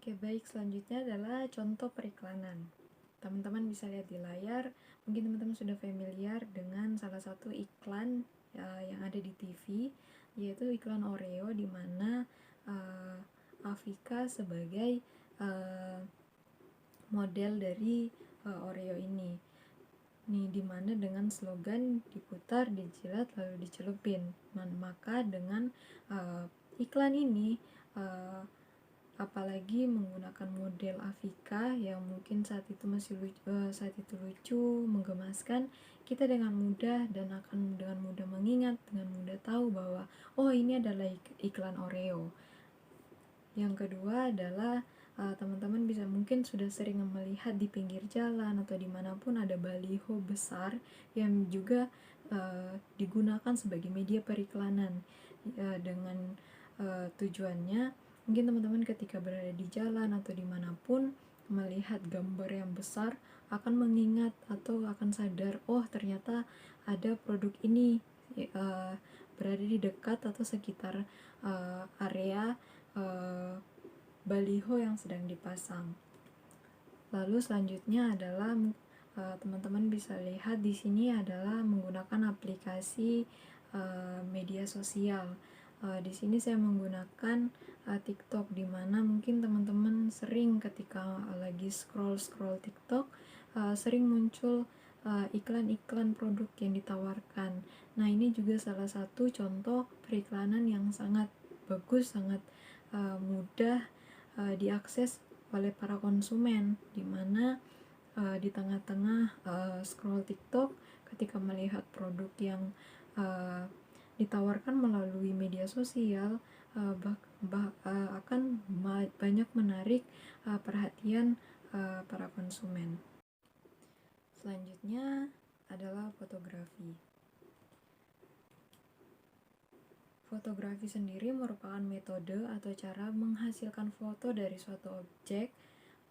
Oke, baik. Selanjutnya adalah contoh periklanan. Teman-teman bisa lihat di layar, mungkin teman-teman sudah familiar dengan salah satu iklan yang ada di TV, yaitu iklan Oreo, di mana Afika sebagai uh, model dari Oreo ini. Nih, dimana dengan slogan diputar, dijilat, lalu dicelupin. Maka dengan iklan ini, apalagi menggunakan model Afika yang mungkin saat itu lucu, menggemaskan, kita dengan mudah dan akan dengan mudah mengingat, dengan mudah tahu bahwa oh, ini adalah iklan Oreo. Yang kedua adalah teman-teman bisa mungkin sudah sering melihat di pinggir jalan atau dimanapun ada baliho besar yang juga digunakan sebagai media periklanan, dengan tujuannya mungkin teman-teman ketika berada di jalan atau dimanapun melihat gambar yang besar akan mengingat atau akan sadar, oh ternyata ada produk ini berada di dekat atau sekitar area baliho yang sedang dipasang. Lalu selanjutnya adalah teman-teman bisa lihat di sini adalah menggunakan aplikasi media sosial. Di sini saya menggunakan TikTok, di mana mungkin teman-teman sering ketika lagi scroll TikTok sering muncul iklan-iklan produk yang ditawarkan. Nah, ini juga salah satu contoh periklanan yang sangat bagus, sangat mudah diakses oleh para konsumen, di mana di tengah-tengah scroll TikTok, ketika melihat produk yang ditawarkan melalui media sosial, akan banyak menarik perhatian para konsumen. Selanjutnya adalah fotografi. Fotografi sendiri merupakan metode atau cara menghasilkan foto dari suatu objek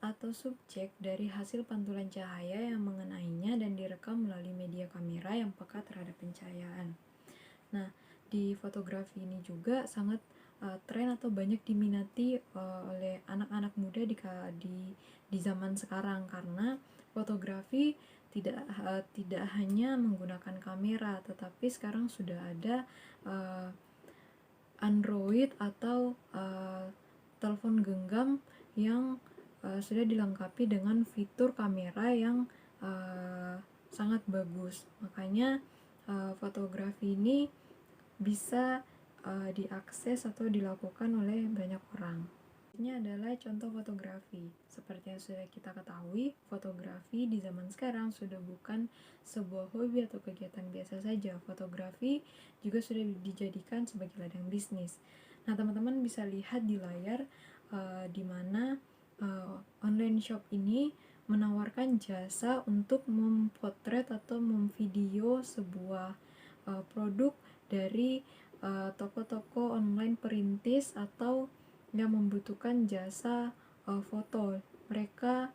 atau subjek dari hasil pantulan cahaya yang mengenainya dan direkam melalui media kamera yang peka terhadap pencahayaan. Nah, di fotografi ini juga sangat tren atau banyak diminati oleh anak-anak muda di zaman sekarang, karena fotografi tidak hanya menggunakan kamera, tetapi sekarang sudah ada Android atau telepon genggam yang sudah dilengkapi dengan fitur kamera yang sangat bagus. Makanya fotografi ini bisa diakses atau dilakukan oleh banyak orang. Ini adalah contoh fotografi. Seperti yang sudah kita ketahui, fotografi di zaman sekarang sudah bukan sebuah hobi atau kegiatan biasa saja. Fotografi juga sudah dijadikan sebagai ladang bisnis. Nah, teman-teman bisa lihat di layar di mana online shop ini menawarkan jasa untuk mempotret atau memvideo sebuah produk dari toko-toko online perintis atau yang membutuhkan jasa foto. Mereka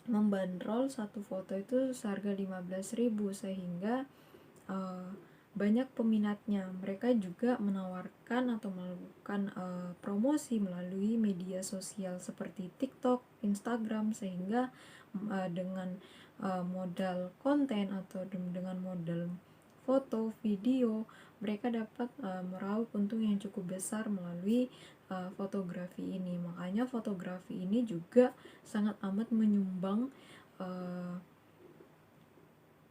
membandrol satu foto itu seharga 15.000, sehingga banyak peminatnya. Mereka juga menawarkan atau melakukan promosi melalui media sosial seperti TikTok, Instagram, sehingga dengan modal konten atau dengan modal foto, video, mereka dapat meraup untung yang cukup besar melalui fotografi ini. Makanya fotografi ini juga sangat amat menyumbang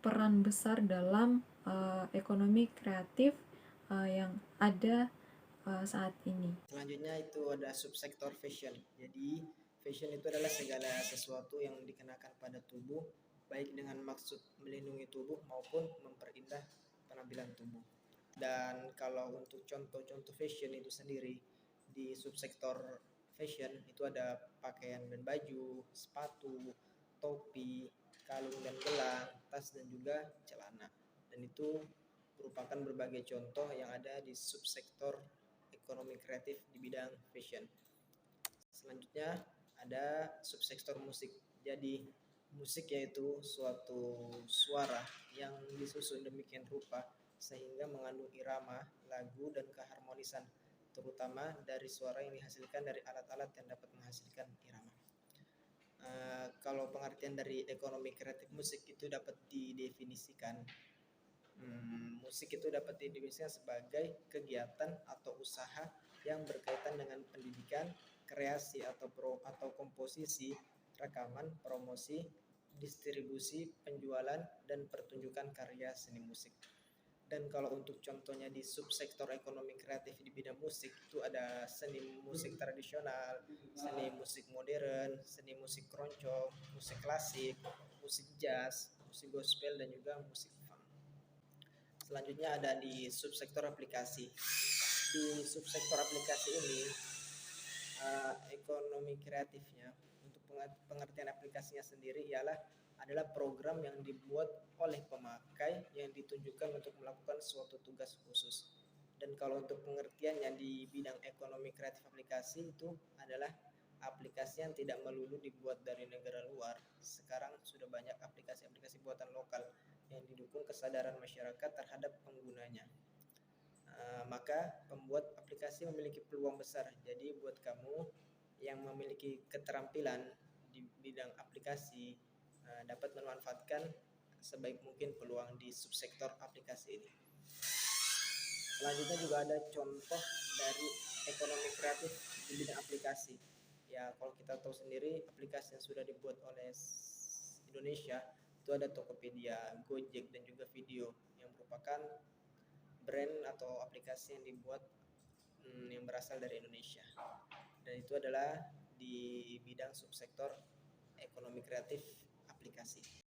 peran besar dalam ekonomi kreatif yang ada saat ini. Selanjutnya itu ada subsektor fashion. Jadi fashion itu adalah segala sesuatu yang dikenakan pada tubuh, baik dengan maksud melindungi tubuh maupun memperindah penampilan tubuh. Dan kalau untuk contoh-contoh fashion itu sendiri, di subsektor fashion itu ada pakaian dan baju, sepatu, topi, kalung dan gelang, tas dan juga celana. Dan itu merupakan berbagai contoh yang ada di subsektor ekonomi kreatif di bidang fashion. Selanjutnya ada subsektor musik. Jadi musik yaitu suatu suara yang disusun demikian rupa sehingga mengandung irama, lagu dan keharmonisan terutama dari suara yang dihasilkan dari alat-alat yang dapat menghasilkan irama. Kalau pengertian dari ekonomi kreatif musik itu dapat didefinisikan, musik itu dapat didefinisikan sebagai kegiatan atau usaha yang berkaitan dengan pendidikan, kreasi atau komposisi, rekaman, promosi, distribusi, penjualan, dan pertunjukan karya seni musik. Dan kalau untuk contohnya di subsektor ekonomi kreatif di bidang musik itu ada seni musik tradisional, seni musik modern, seni musik keroncong, musik klasik, musik jazz, musik gospel, dan juga musik funk. Selanjutnya ada di subsektor aplikasi. Di subsektor aplikasi ini ekonomi kreatifnya untuk pengertian aplikasinya sendiri adalah program yang dibuat oleh pemakai yang ditunjukkan untuk melakukan suatu tugas khusus. Dan kalau untuk pengertiannya di bidang ekonomi kreatif aplikasi itu adalah aplikasi yang tidak melulu dibuat dari negara luar. Sekarang sudah banyak aplikasi-aplikasi buatan lokal yang didukung kesadaran masyarakat terhadap penggunanya. Maka pembuat aplikasi memiliki peluang besar. Jadi buat kamu yang memiliki keterampilan di bidang aplikasi dapat memanfaatkan sebaik mungkin peluang di subsektor aplikasi ini. Selanjutnya juga ada contoh dari ekonomi kreatif di bidang aplikasi. Ya, kalau kita tahu sendiri aplikasi yang sudah dibuat oleh Indonesia itu ada Tokopedia, Gojek, dan juga Video yang merupakan brand atau aplikasi yang dibuat yang berasal dari Indonesia. Dan itu adalah di bidang subsektor ekonomi kreatif aplikasi.